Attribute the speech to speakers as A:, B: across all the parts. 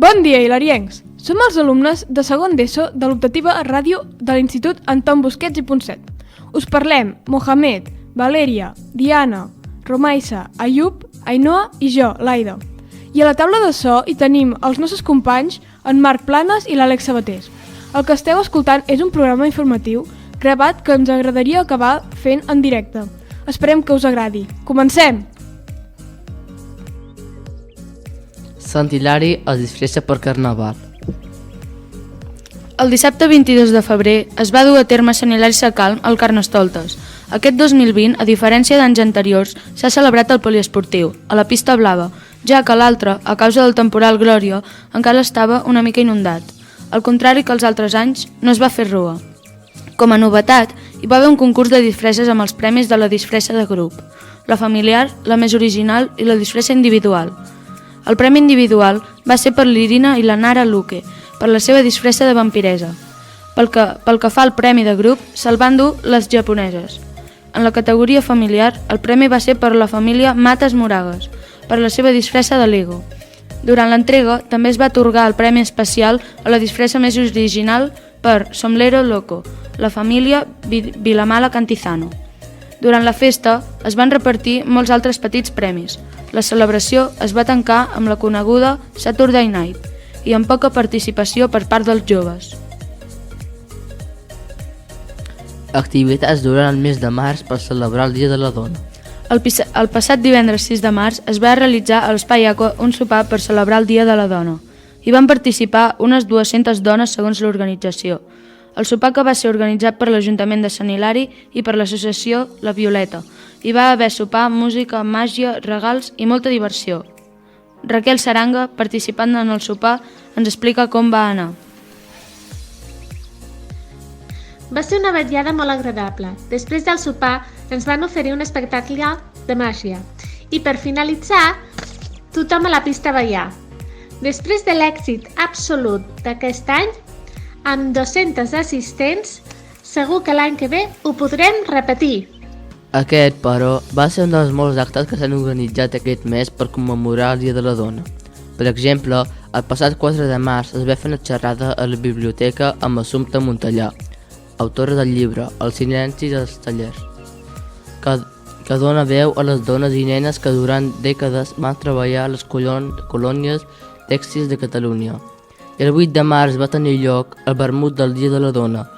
A: Bon dia, hilariencs! Som els alumnes de segon d'ESO de l'optativa ràdio de l'Institut Anton Busquets i Ponset. Us parlem Mohamed, Valèria, Diana, Romaisa, Ayub, Ainhoa i jo, l'Aida. I a la taula de so hi tenim els nostres companys, en Marc Planes i l'Àlex Sabatés. El que esteu escoltant és un programa informatiu gravat que ens agradaria acabar fent en directe. Esperem que us agradi. Comencem!
B: Sant Hilari es disfressa per Carnaval.
C: El dissabte 22 de febrer es va dur a terme Sant Hilari Sacalm al Carnestoltes. Aquest 2020, a diferència d'anys anteriors, s'ha celebrat al poliesportiu, a la pista blava, ja que l'altre, a causa del temporal Glòria, encara estava una mica inundat. Al contrari que els altres anys, no es va fer rua. Com a novetat, hi va haver un concurs de disfresses amb els premis de la disfressa de grup, la familiar, la més original i la disfressa individual. El premi individual va ser per l'Irina i la Nara Luque, per la seva disfressa de vampiresa. Pel que fa al premi de grup, se'l van dur les japoneses. En la categoria familiar, el premi va ser per la família Mates Moragues, per la seva disfressa de Lego. Durant l'entrega, també es va atorgar el premi especial a la disfressa més original per Sombrero Loco, la família Vilamala Cantizano. Durant la festa, es van repartir molts altres petits premis. La celebració es va tancar amb la coneguda Saturday Night i amb poca participació per part dels joves.
B: Activitats durant el mes de març per celebrar el Dia de la Dona.
C: El passat divendres 6 de març es va realitzar a l'Espai Aqua un sopar per celebrar el Dia de la Dona. Hi van participar unes 200 dones segons l'organització. El sopar que va ser organitzat per l'Ajuntament de Sant Hilari i per l'associació La Violeta. Hi va haver sopar, música, màgia, regals i molta diversió. Raquel Saranga, participant en el sopar, ens explica com va anar.
D: Va ser una vetllada molt agradable. Després del sopar ens van oferir un espectacle de màgia. I per finalitzar, tothom a la pista a ballar. Després de l'èxit absolut d'aquest any, amb 200 assistents, segur que l'any que ve ho podrem repetir.
B: Aquest, però, va ser un dels molts actes que s'han organitzat aquest mes per commemorar el Dia de la Dona. Per exemple, el passat 4 de març es va fer una xerrada a la biblioteca amb Assumpta Montellà, autora del llibre El silenci dels tallers, que dona veu a les dones i nenes que durant dècades van treballar a les colònies tèxtils de Catalunya. I el 8 de març va tenir lloc el vermut del Dia de la Dona.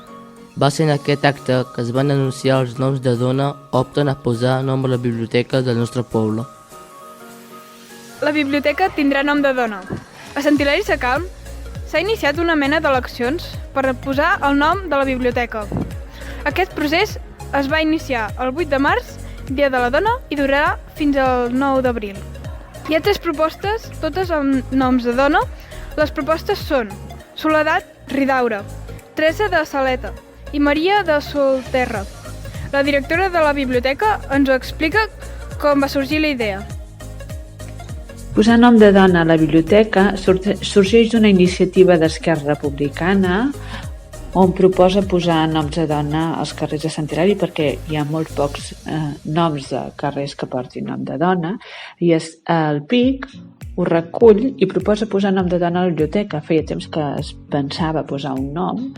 B: Va ser en aquest acte que es van anunciar els noms de dona opten a posar nom a la biblioteca del nostre poble.
A: La biblioteca tindrà nom de dona. A Sant Hilari Sacalm s'ha iniciat una mena d'eleccions per posar el nom de la biblioteca. Aquest procés es va iniciar el 8 de març, Dia de la Dona, i durarà fins al 9 d'abril. Hi ha 3 propostes, totes amb noms de dona. Les propostes són Soledat Ridaura, Teresa de Saleta i Maria de Solterra. La directora de la biblioteca ens ho explica com va sorgir la idea.
E: Posar nom de dona a la biblioteca sorgeix d'una iniciativa d'Esquerra Republicana on proposa posar noms de dona als carrers de Sant Hilari perquè hi ha molt pocs noms de carrers que portin nom de dona i el PIC ho recull i proposa posar nom de dona a la biblioteca. Feia temps que es pensava posar un nom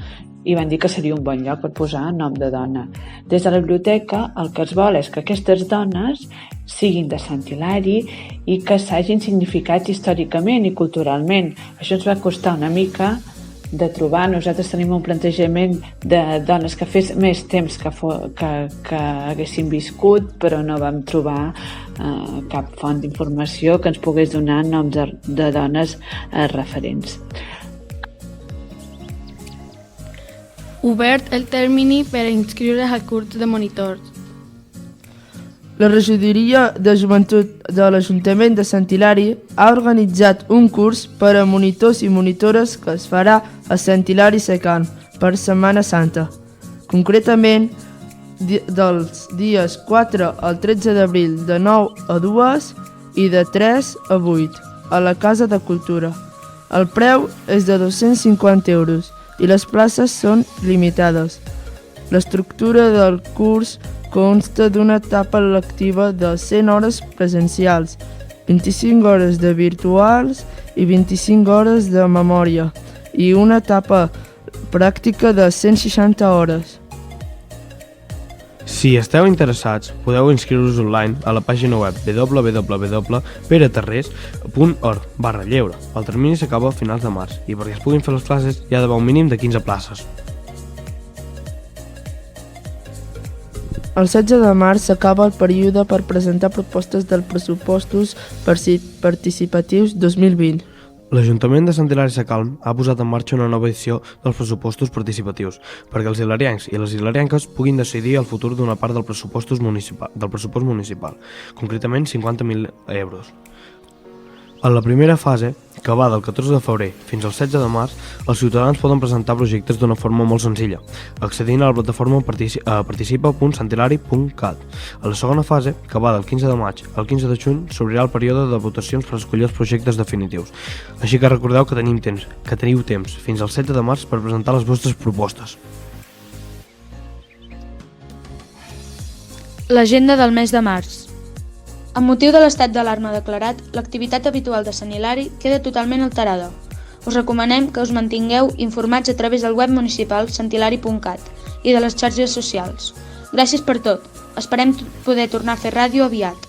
E: i van dir que seria un bon lloc per posar nom de dona. Des de la biblioteca el que es vol és que aquestes dones siguin de Sant Hilari i que s'hagin significat històricament i culturalment. Això ens va costar una mica de trobar. Nosaltres tenim un plantejament de dones que fes més temps que haguessin viscut, però no vam trobar cap font d'informació que ens pogués donar noms de dones referents.
F: Obert el termini per a inscriure's al curs de monitors.
G: La regidoria de joventut de l'Ajuntament de Sant Hilari ha organitzat un curs per a monitors i monitores que es farà a Sant Hilari Sacalm per Setmana Santa. Concretament, dels dies 4 al 13 d'abril de 9 a 2 i de 3 a 8 a la Casa de Cultura. El preu és de 250 euros i les places són limitades. L'estructura del curs consta d'una etapa lectiva de 100 hores presencials, 25 hores de virtuals i 25 hores de memòria i una etapa pràctica de 160 hores.
H: Si esteu interessats, podeu inscriure-us online a la pàgina web www.pereterrés.org/lleure. El termini s'acaba a finals de març i perquè es puguin fer les classes hi ha d'haver un mínim de 15 places.
G: El 16 de març s'acaba el període per presentar propostes dels pressupostos participatius 2020.
H: L'Ajuntament de Sant Hilari Sacalm ha posat en marxa una nova edició dels pressupostos participatius perquè els hilariencs i les hilarienques puguin decidir el futur d'una part del pressupost municipal, concretament 50.000 euros. En la primera fase, que va del 14 de febrer fins al 16 de març, els ciutadans poden presentar projectes d'una forma molt senzilla, accedint a la plataforma participa.santhilari.cat. A la segona fase, que va del 15 de maig al 15 de juny, s'obrirà el període de votacions per escollir els projectes definitius. Així que recordeu que teniu temps fins al 7 de març per presentar les vostres propostes.
C: L'agenda del mes de març. Amb motiu de l'estat d'alarma declarat, l'activitat habitual de Sant Hilari queda totalment alterada. Us recomanem que us mantingueu informats a través del web municipal santhilari.cat i de les xarxes socials. Gràcies per tot. Esperem poder tornar a fer ràdio aviat.